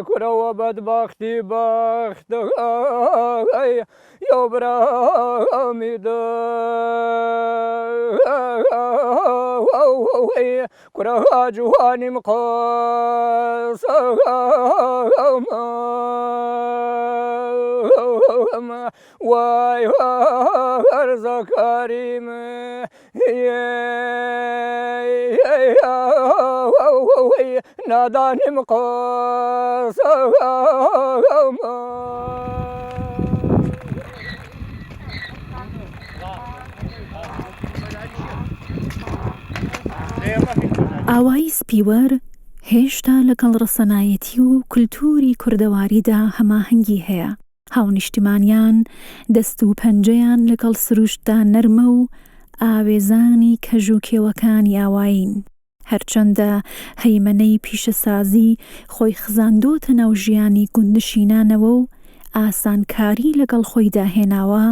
كرة بدبختي بخت يا برامي كرة جواني مقاس واي ارزا كريم ناداني مقاس ئاوایی سپیوەر هێشتا لەگەڵ ڕەسەنایەتی و کولتوری کوردەواریدا هەماهەنگی هەیە. هاونیشتمانیان دەست و پەنجەیان لەگەڵ سروشتدا نەرمە و ئاوێزانی کەژوکێوەکانی ئاوایین. هەرچەندە هەیمەنەی پیشەسازی خۆی خزاندۆتە ناو ژیانی گوندنشینانەوە و ئاسانکاری لەگەڵ خۆی داهێناوە،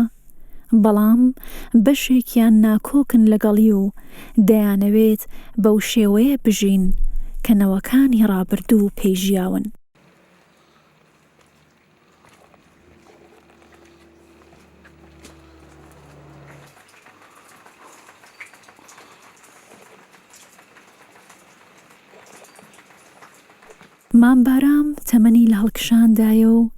بەڵام بەشێکیان ناکۆکن لەگەڵی و دەیانەوێت بەو شێوەیە بژین کە نەوەکانی ڕابردوو پێیژیاون. مامبارام تەمەنی لە هەڵکشاندایە و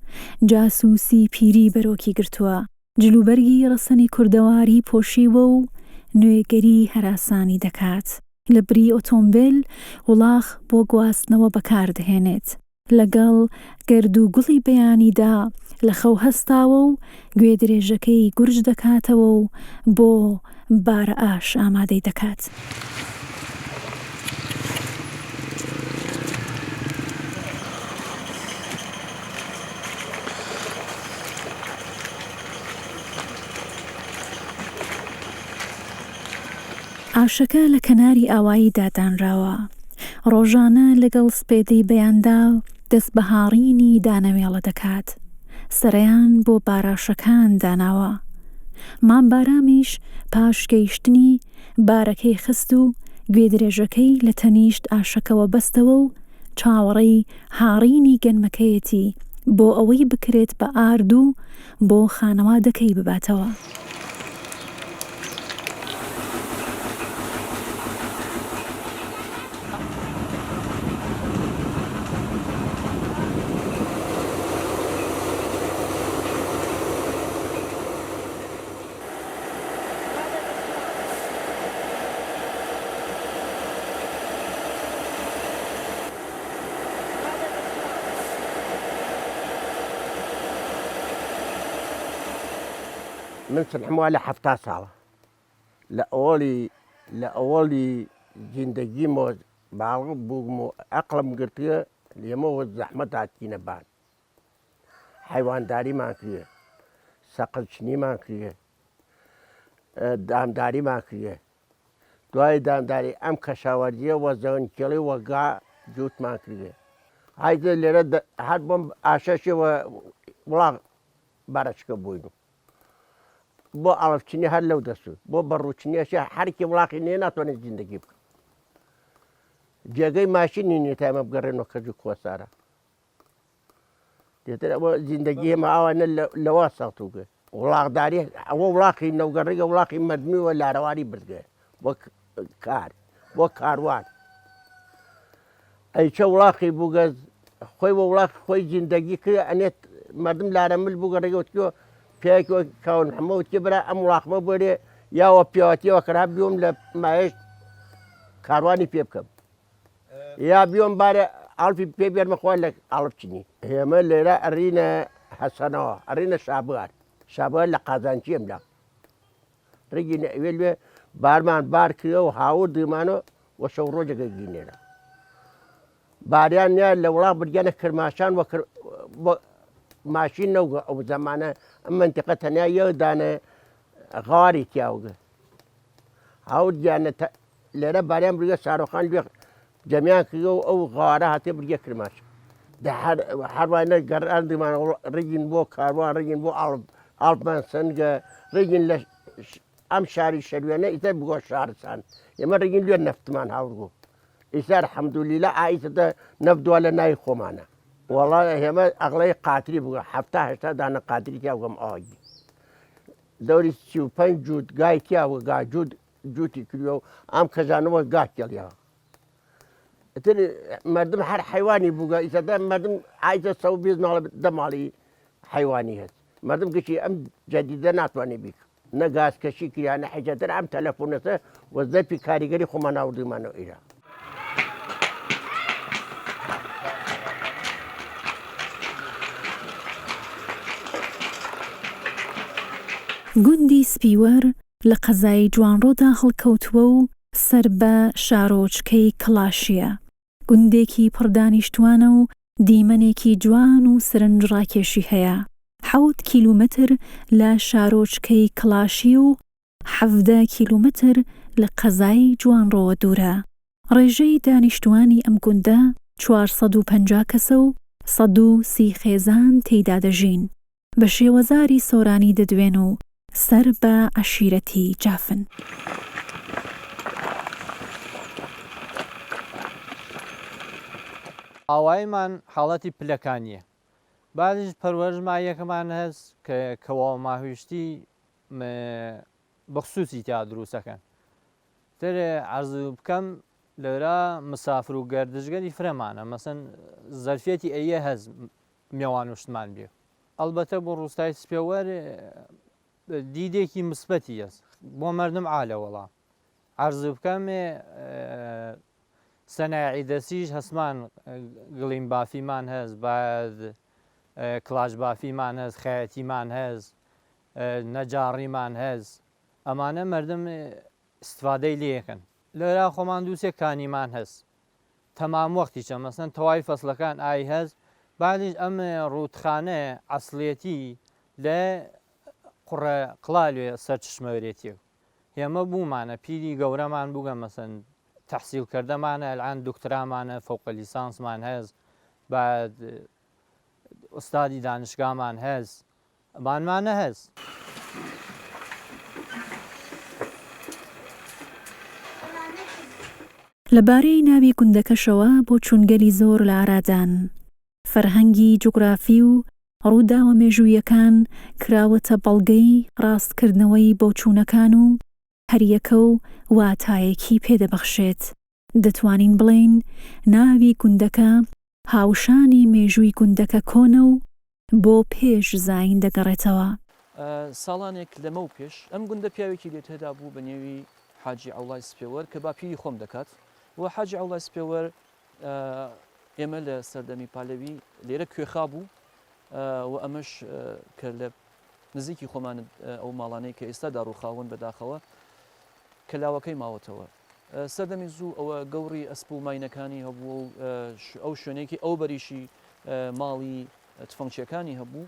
جاسووسی پیری بەرۆکی گرتووە. جلوبەرگی ڕەسەنی کوردەواری پۆشیوە و نوێگەری هەراسانی دەکات. لە بری ئۆتۆمبیل وڵاغ بۆ گواستنەوە بەکاردەهێنێت. لەگەڵ گەرد و گوڵی بەیانیدا لە خەو هەستاوە و گوێ درێژەکەی گورج دەکاتەوە و بۆ بارە ئاش ئامادەی دەکات. ئاشەکە لە کەناری ئاوایی دادانراوە. ڕۆژانە لەگەڵ سپێدەی بەیاندا دەست بە هاڕینی دانەوێڵە دەکات. سەرەیان بۆ باراشەکان داناوە. مامبارامیش پاش گەیشتنی بارەکەی خست و گوێ درێژەکەی لە تەنیشت ئاشەکەوە بەستەوە و چاوەڕێی هاڕینی گەنمەکەیەتی بۆ ئەوەی بکرێت بە ئارد و بۆ خانەوادەکەی بباتەوە. من سنحموالي حفتا صالة لأولي زندگی مو بعرب بو أقلم قرطية ليمو الزحمة عتينا بعد حيوان داري ما كريه سقل شني ما كريه دام داري ما كريه دوای دام داري أم كشاورجية وزن كلي وقع جوت ما كريه هاي اللي رد هاد بوم عشاشة ولا بارشك بوينو بۆ ئاڵفچنی هەر لەو دەسووت بۆ بەڕووچنیەشە هەرکی وڵاقی نێ ناتوانێت زیندگی بکە جێگەی ماشینی نیە تایمە بگەڕێنەوە کەج و کۆسارە دێتر ئەوە زیندگی هێمە ئاوانە لەوە سەڵتوگە وڵاقداری ئەوە وڵاقی نەوگەڕێگە وڵاقی مەردمیوە لاروانی بردگە بۆ کار بۆ کاروان ئەیچە وڵاقی بووگەز خۆی بۆ وڵاقی خۆی زیندگی کرد ئەنێت مەردم لارەمل بووگەڕێگەوتکەوە پیاکو کاون حمود کبرا ام راقمه بوده یا و پیاتی و کراب بیوم لمایش کاروانی پیب کم یا بیوم باره الفی پیبیر مخوال لك الف چنی هیمه لیره ارینا حسنا ارینا شابوار لقازانچیم لا رجی نویل بارمان بار کیو هاو دیمانو و شورو جگه گینینا باریان نه لولا برجانه کرماشان و ماشین نو او زمانه منطقه تنیا یو دانه غاری کیاوگه هاو جانه لره باریان برگه ساروخان بیخ جمعیان کیو او غاره هاتی برگه کرماش ده هر وانه گران دیمان رجین بو کاروان رجین بو آلب من سنگه رجین ئەم شاری شەروێنە ئیتر بگۆ شارستان ئێمە ڕێگین لێ نەفتمان هەڵبوو ئیسار حەمدولیلا ئایسەدە نەفدووە لە نای خۆمانە وەڵا هێمە ئەغڵی قاتری بگە هەفتا دانە قاتری تیا بگەم ئاگی دەوری 35 جووت گای تیاوە گا جووتی کردوە و ئەم کەزانەوە گاکێڵیا تر مردم هەر حیوانی بووگە ئیسەدە مردم ئایتە 120 ماڵی حیوانی هەست مردم گشتی ئەم جەدیدە ناتوانێت بیک نە گازکەشی کریانە حیجەتر ئەم تەلەفۆنەسە وەزەرفی کاریگەری خۆمان ناوردمانەوە ئێرە گوندی سپیوەر لە قەزای جوانڕۆدا هەڵکەوتووە و سەر بە شارۆچکەی کڵاشیە گوندێکی پڕدانیشتوانە و دیمەنێکی جوان و سرنجڕاکێشی هەیە 7 کیلومتر لە شارۆچکەی کڵاشی و 17 کیلومتر لە قەزای جوانڕۆوە دوورە ڕێژەی دانیشتوانی ئەم گوندە 450 کەسە و 130 خێزان تێیدا دەژین بە شێوەزاری سۆرانی دەدوێن و سەر بە عەشیرەتی جافن ئاوایمان حاڵەتی پلەکانیە بعدش پەروەرژما یەکەمان هەست کە کەواوە ماهویشتی بەخصوصی تیا دروستەکەن تر عەرزوو بکەم لەرە مسافر و گەردشگەری فرەمانە مەسەن زەرفێتی ئەیە هەز میێوان وشتمان بێ ئەلبەتە بۆ ڕووستای سپێوەر دیدێکی مثبەتی هەست بۆ مردم عالە وەڵام عەرزوو بکەم سەنایعی دەستیش هەسمان گڵیم بافیمان هەست بعد کلاش بافیمان هەست خەیەتیمان هەست نەجاڕیمان هەست ئەمانە مردم استفادەی لێەکەن لەرا خۆمان دووسێک کانیمان هەست تەمام وەختیچە مەسەن تەواوی فەسلەکان ئای هەست بعدش ئەم ڕووتخانە عەسڵیەتی لە قوڕە قڵالوێ سەر چشمەوەرێتیە هێمە بوومانە پیری گەورەمان بووگە مەسەن تەحسیلکردەمانە ئەلعان دکترامانە فەوقە لیسانسمان هەست بعد ئوستادی دانشگامان هەست ئەمانمانە هەست لەبارەی ناوی گوندەکەشەوە بۆ چونگەلی زۆر لە ئارادان فەرهەنگی جوگرافی و ڕووداوە مێژوویەکان کراوەتە بەڵگەی ڕاستکردنەوەی بۆ چوونەکان و هەریەکە و واتایەکی پێدەبەخشێت دەتوانین بڵێین ناوی گوندەکە هاوشانی مێژووی گوندەکە کۆنە و بۆ پێش زاین دەگەڕێتەوە ساڵانێک لەمە و پێش ئەم گوندە پیاوێکی لێت هێدا بوو بە نێوی حاجی ئەوڵای سپێوەر کە باپیری خۆم دەکات و حاجی ئەوڵای سپێوەر ئێمە لە سەردەمی پالەوی لێرە کوێخا بوو و ئەمەش کە لە نزیکی خۆمان ئەو ماڵانەی کە ئێستا داڕوخاون بەداخەوە کەلاوەکەی ماوەتەوە سەردەمی زوو ئەوە گەوڕی ئەسپ و ماینەکانی هەبوو ئەو شوێنێکی ئەو بەریشی ماڵی تفەنگچیەکانی هەبوو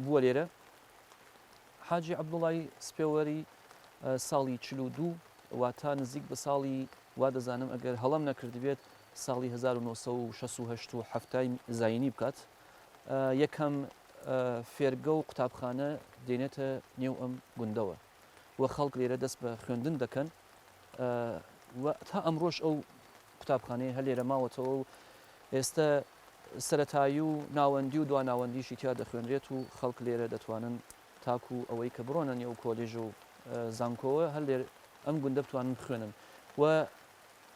بووە لێرە حاجی عەبدوڵای سپێوەری ساڵی 42 واتە نزیک بە ساڵی وا دەزانم ئەگەر هەڵەم نەکردبێت ساڵی 1967 زاینی بکات یەکەم فێرگە و قوتابخانە دێنێتە نێو ئەم گوندەوە و خەڵک لێرە دەست بە خوێندن دەکەن و تا ئەمڕۆژ ئەو قوتابخانەیە هەر لێرە ماوەتەوە و ئێستا سەرەتایی و ناوەندی و دواناوەندیشی تیا دەخوێنرێت و خەڵک لێرە دەتوانن تاکو ئەوەی کە بڕۆنە نێو کۆلێژ و زانکۆوە هەر لێر ئەم گوندە بتوانن بخوێنن و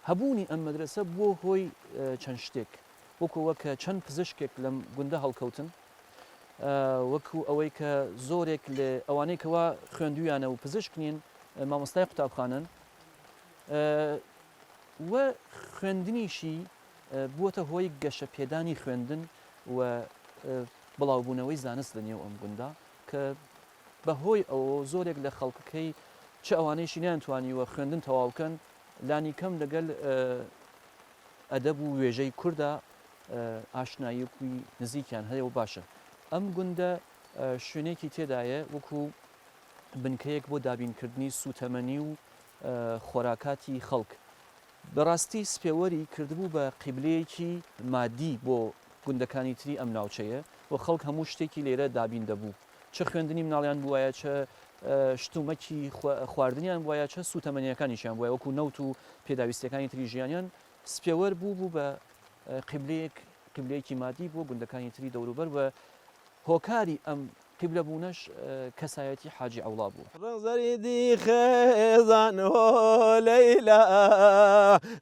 هەبوونی ئەم مەدرسە بۆ هۆی چەند شتێک وەکووە کە چەند پزیشکێک لەم گوندە هەڵکەوتن وەکو ئەوەی کە زۆرێک لە ئەوانەی کەوا خوێندویانە و پزیشک نین مامۆستای قوتابخانن و خوێندنیشی بووەتە هۆی گەشە پێدانی خوێندن و بڵاوبوونەوەی زانست لە نێو ئەم گوندا کە بەهۆی ئەوە زۆرێک لە خەڵکەکەی چه ئەوانەیشی نیانتوانیوە خوێندن تەواوکەن لانی کەم لەگەل ئەدەب و وێژەی کووردا ئاشنایەکی نزیکیان هەیە و باشە ئەم گوندە شوێنێکی تێدایە وەکو بنکەیەک بۆ دابینکردنی سوتەمەنی و خۆراکاتی خەڵک بەڕاستی سپێوەری کردبوو بە قیبلەیەکی مادی بۆ گوندەکانی تری ئەم ناوچەیە و خەڵک هەموو شتێکی لێرە دابین دەبوو چه خوێندنی مناڵیان بووایە چه شتومەکی خواردنیان وایە چە سوتەمەنیەکانیشیان وایە وەکو نەوت و پێداویستەکانی تری ژیانیان سپێوەەر بوو بە قبلەیەکی مادی بۆ گوندەکانی تری دەوروبەر بە هۆکاری ئەم قبلە بوونەش کەسایەتی حاجی ئەوڵا بوو. ڕزەریدی خێزان لەیلا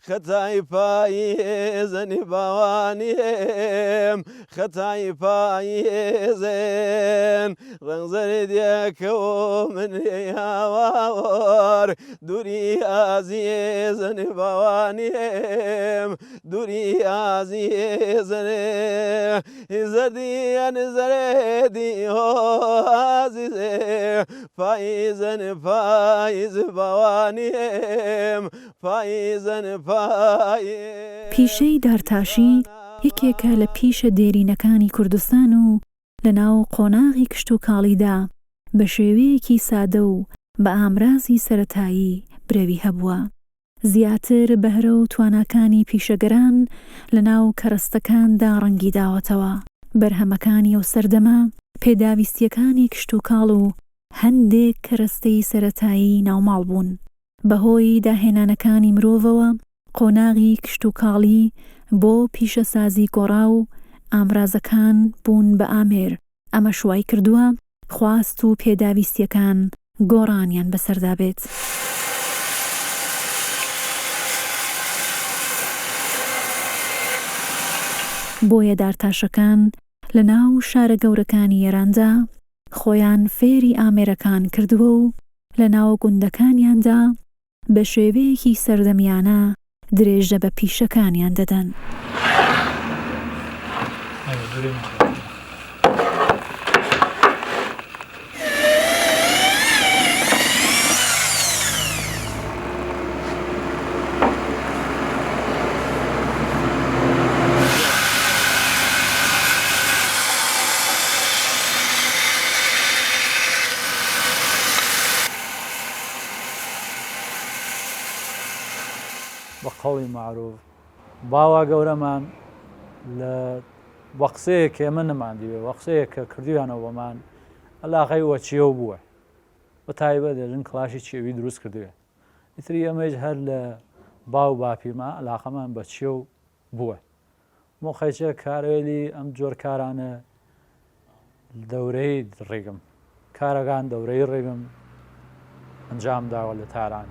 خەتای پایێزنی باوانیم خەتای پایێزن ڕنگزەری دیەکەوە من هاوار دووری ئازیێزنی باوانیم دووری ئازیێزنێ زەردیان زەرێدی هۆ عزیزێ پاییزن پاییز باوانیم پاییزن پاییز. پیشەی دارتاشی یەکێکە لە پیشە دێرینەکانی کوردستان و لە ناو قۆناغی کشت و کاڵیدا بە شێوەیەکی سادە و بە ئامرازی سەرەتایی برەوی هەبووە. زیاتر بەهرە و تواناکانی پیشەگەران لە ناو کەرەستەکاندا ڕەنگی داوەتەوە. بەرهەمەکانی ئەو سەردەما پێداویستیەکانی کشت و کاڵ و هەندێک کەرەستەی سەرەتایی ناوماڵ بوون. بەهۆی داهێنانەکانی مرۆڤەوە قۆناغی کشت و کاڵی بۆ پیشەسازی گۆڕا و ئامرازەکان بوون بە ئامێر. ئەمە شوای کردووە خواست و پێداویستیەکان گۆڕانیان بەسەردا بێت. بۆیە دارتاشەکان لە ناو شارە گەورەکانی ئێراندا خۆیان فێری ئامێرەکان کردووە و لە ناو گوندەکانیاندا بە شێوەیەکی سەردەمیانە درێژە بە پیشەکانیان دەدەن. بە قەوڵی معروف باوا گەورەمان لە وەقسەیەک ئێمە نەماندیوێ وەقسەیەک کە کردویانەوە بۆمان ئەلاقەی وە چێو بووە بە تایبەت دەژن کڵاشی چێوی دروست کردوێ ئیتری ئەمەش هەر لە باو باپیرما ئەلاقەمان بە چێو بووە مۆخەیچە کارێلی ئەم جۆر کارانە دەورەی ڕێگم کارەکان دەورەی ڕێگم ئەنجام داوە لە تاران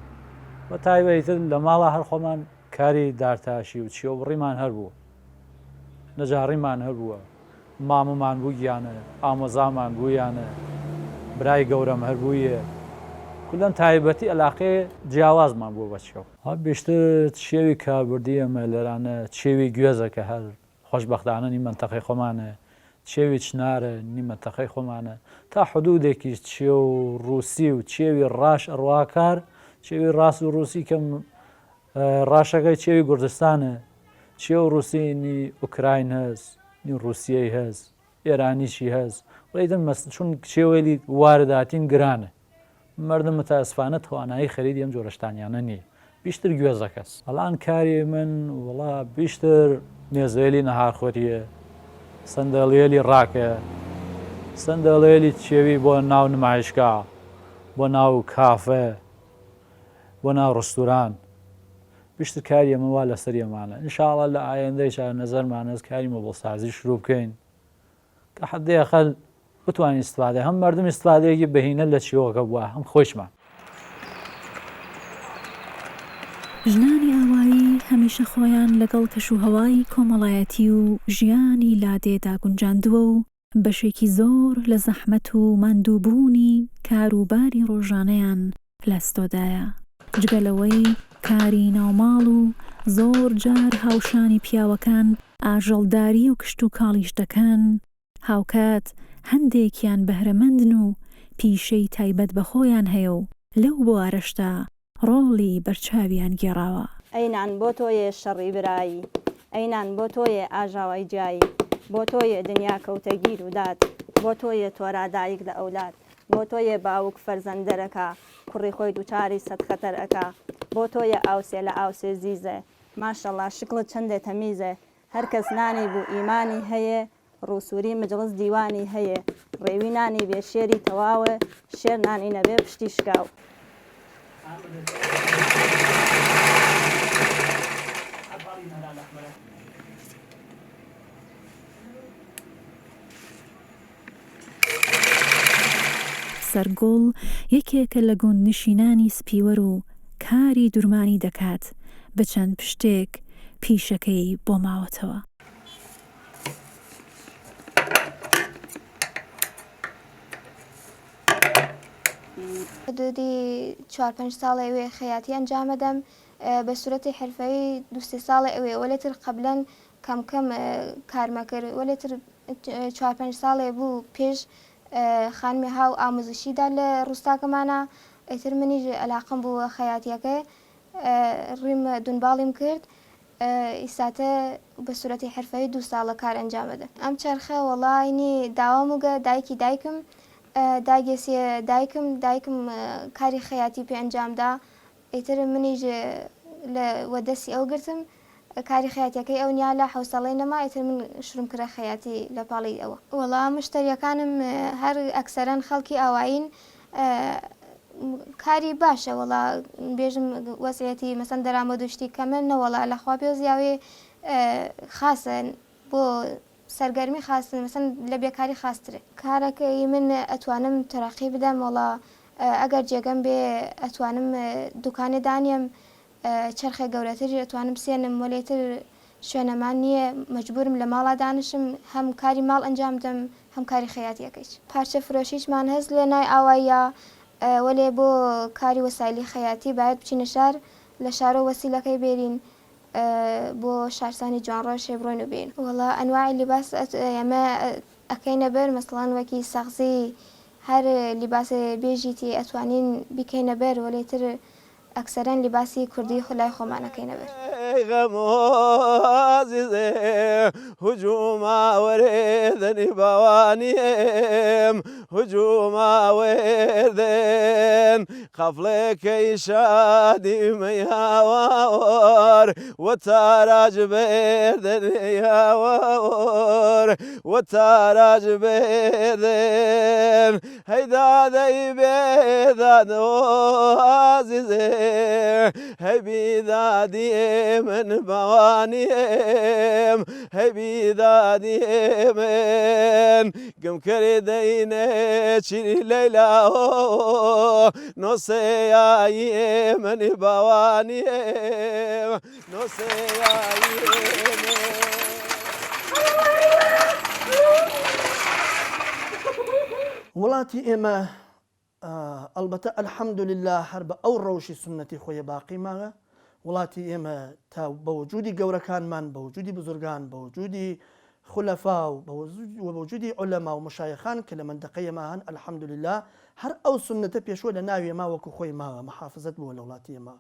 بە تایبەتتر لە ماڵە هەر خۆمان کاری دارتاشی و چێو بڕیمان هەربوو نەجاڕیمان هەبووە مامەمان بوو گیانە ئامۆزامان بوویانە برای گەورەم هەربوویە کولەم تایبەتی ئەلاقێ جیاوازمان بوو بە چێو بێشتر شێوی کاربردی ئەمە لەرانە چێوی گوێزەکە هەر خۆشبەختانە نیمەنتەقەی خۆمانە چێوی چنارە نیمەنتەقەی خۆمانە تا حدودێکی چێو ڕووسی و چێوی ڕاش ئەڕواکار چێوی ڕاست و ڕووسی کەم ڕاشەکەی چێوی کوردستانە چێو ڕووسینی ئوکراین هەست نی ڕووسیەی هەست ئێرانیشی هەست وڵیدن چون چێوەلی وارداتین گرانە مردم متاسفانە توانایی خەریدی ئەم جۆرەشتانیانە نییە بیشتر گوێزەکەس هەڵان کاری من وڵا بیشتر نێزێلی نەهارخۆریە سندەڵێلی ڕاکە سندەڵێلی چێوی بۆ ناو نمایشگا بۆ ناو کافە بۆ ناو ڕستوران بیشتر کاری ئەمەوا لەسەر ئێمانە ئینشاڵڵا لە ئایندەی چار نەزەرمان هەست کاری مۆبڵسازی شروع بکەین کە حەدەی ئەقەل بتوانین استفادە هەم مردم استفادەیەکی بەهینە لە چیوەکە بووە هەم خۆشمان ژنانی ئاوایی هەمیشە خۆیان لەگەڵ کەشوهەوای کۆمەڵایەتی و ژیانی لادێدا گونجاندووە و بەشێکی زۆر لە زەحمەت و ماندووبوونی کاروباری ڕۆژانەیان لەستۆدایە جگەلەوەی کاری ناوماڵ و زۆر جار هاوشانی پیاوەکان ئاژەڵداری و کشت و کاڵیش دەکەن هاوکات هەندێکیان بەهرەمەندن و پیشەی تایبەت بە خۆیان هەیە و لەو بۆ ئارەشتا ڕۆڵی بەرچاویان گێڕاوە ئەینان بۆ تۆیە شەڕی برایی ئەینان بۆ تۆیە ئاژاوای جایی بۆ تۆیە دنیا کەوتەگیر و داد بۆ تۆیە تۆرادایک لە ئەولاد بۆ تۆیە باوک فەرزەندەرەکە کوڕی خۆی دووچاری سەد خەتەر ئەکا بۆ تۆیە ئاوسێ لە ئاوسێ زیزە ماشەڵڵا شکڵت چەندێ تەمیزە هەر کەس نانی بوو ئیمانی هەیە ڕووسوری مجلس دیوانی هەیە ڕێوی نانی بێ شێری تەواوە شێر نانی نەبێ پشتی شکاو سەرگۆڵ یەکێکە لە گوندنشینانی سپیوەر و کاری دوورمانی دەکات بە چەند پشتێک پیشەکەی بۆ ماوەتەوە. حدودی 4-5 ساڵی ئەوێ خەیاتی ئەنجامەدەم بە سورەتی حرفەی 2-3 ساڵی ئەوێ وەلێتر قەبلەن کەم کارمە کرد وەلێتر 4-5 ساڵێ بوو پێش خانمی هاو ئامۆزشیدا لە ڕووستاکەمانە ئەیتر منیش ئەلاقم بوو خەیاتیەکە ڕیم دونباڵیم کرد ئیساتە بە سورەتی حرفەی 2 ساڵە کار ئەنجامەدە ئەم چرخە وەڵاینی داواموگە دایکم داگەسیە دایکم کاری خەیاتی پێ ئەنجامدا ئیتر منیش لە وەدەستی ئەو گرتم کاری خەیاتیەکەی ئەو نیا لە حوسەڵەی نەما ئیتر من شروم کرە خەیاتی لە پاڵی ئەوە وەڵا مشتریەکانم هەر ئەکسەرەن خەڵکی ئاوایین کاری باشە وەڵا بێژم وەسیەتی مەسەن دەرامەدوشتی کەمە نەوەڵا لەخوا پێ زیاوێ خاسن بۆ سەرگەرمی خاستن مەسەن لە بێکاری خاسترێ کارەکەی من ئەتوانم تەرەقی بدەم وەڵا ئەگەر جێگەم بێ ئەتوانم دوکانێ دانیم چرخێ گەورەتری ئەتوانم بسێنم وەلێتر شوێنەمان نییە مەجبورم لە ماڵا دانشم هەم کاری ماڵ ئەنجام بدەم هەم کاری خەیاتیەکەیش پارچە فرۆشیشمان هەست لە نای ئاوایە وەلێ بۆ کاری وەسایلی خەیاتی باید بچینە شار لە شارۆ وەسیلەکەی بێرین بۆ شارسانی جوانڕۆ شێبڕۆین و بین وەڵا ئەنواعی لیباس ئەمە ئەکەینە بەر مەسڵان وەکی سەغزی هەر لیباسە بێژیتی ئەتوانین بیکەینە بەر وەلێتر ئەکسەرەن لیباسی کوردی خلای خۆمانەکەینە بەر غەمۆزیزێ هجوما وەرێدەنی باوانیم هجوما وێردێن قەفڵێکەی شادی مەیاوەوەر وەتاراج بێردەنی یاوەوەر وەتاراج بێردێن هەیدادەی بێدادەوە عزیزێ هەیبیدادی من باوانیم هەیبیدادی من گم کردەینێ چیری لەیلاوە نۆسەیایی منی باوانیم نۆسەیایی وڵاتی ئێمە ئەلبەتە ئەلحەمدولله هەر بە ئەو ڕەوشی سنەتی خۆی باقی ماوە وڵاتی ئێمە تا بە وجودی گەورەکانمان بە وجودی بزرگان بە وجودی خولەفا و بە وجودی عولەما و مشایخان کە لە مندەقەی ماهەن ئەلحەمدولله هەر ئەو سنەتە پێشوە لە ناوی ما وەکو خۆی ماوە محافزت بووە لە وڵاتی ئێمە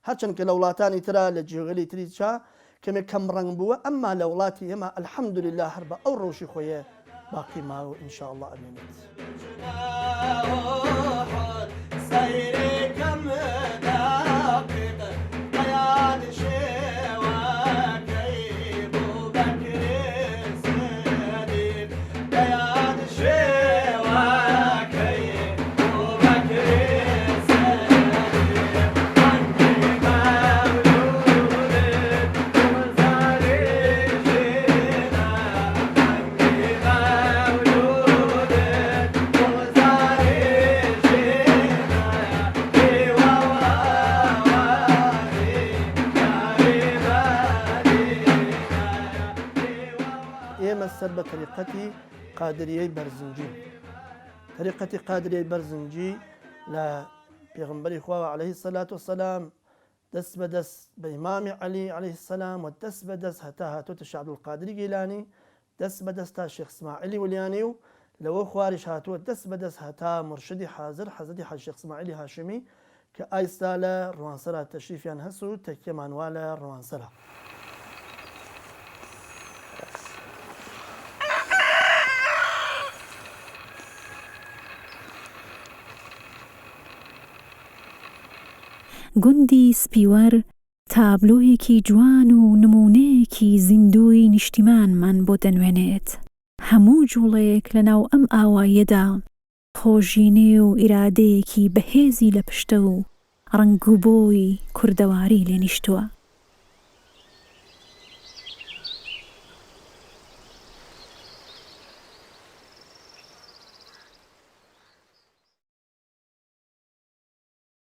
هەرچەند کە لە وڵاتانی ترا لە جێگەلی تریچا کەمێک کەم ڕەنگ بووە ئەمما لە وڵاتی ئێمە ئەلحەمدولله هەر بە ئەو ڕەوشی خۆیە باقی ماوە ئینشاءالله ئەمێنێت سەر بە طریقەتی قادریەی بەرزنجی طریقەتی قادریەی بەرزنجی لە پێغمبەری خوا عەلەیهی سەلات وسەلام دەست بەدەست بە ئیمامی عەلی عەلەیهی سەلام و دەست بەدەست هەتا هاتووەتە شێخ عەبدولقادری گیلانی دەست بەدەست تا شێخ ئیسماعیلی ولیانی و لەوە خواریش هاتووە دەست بەدەست هەتا مرشدی حازر حەزرەتی حاج شێخ ئیسماعیلی هاشمی کە ئایستا لە ڕوانسەرا تەشریفیان هەست و تەکیەمان وا لە ڕوانسەرە گوندی سپیوەر تابلۆیەکی جوان و نمونەیەکی زیندوی نیشتیمانمان بۆ دەنوێنێت هەموو جوڵەیەک لەناو ئەم ئاوایەدا خۆژینێ و ئیرادەیەکی بەهێزی لە پشتە و ڕنگ و بۆی کوردەواری لێنیشتووە.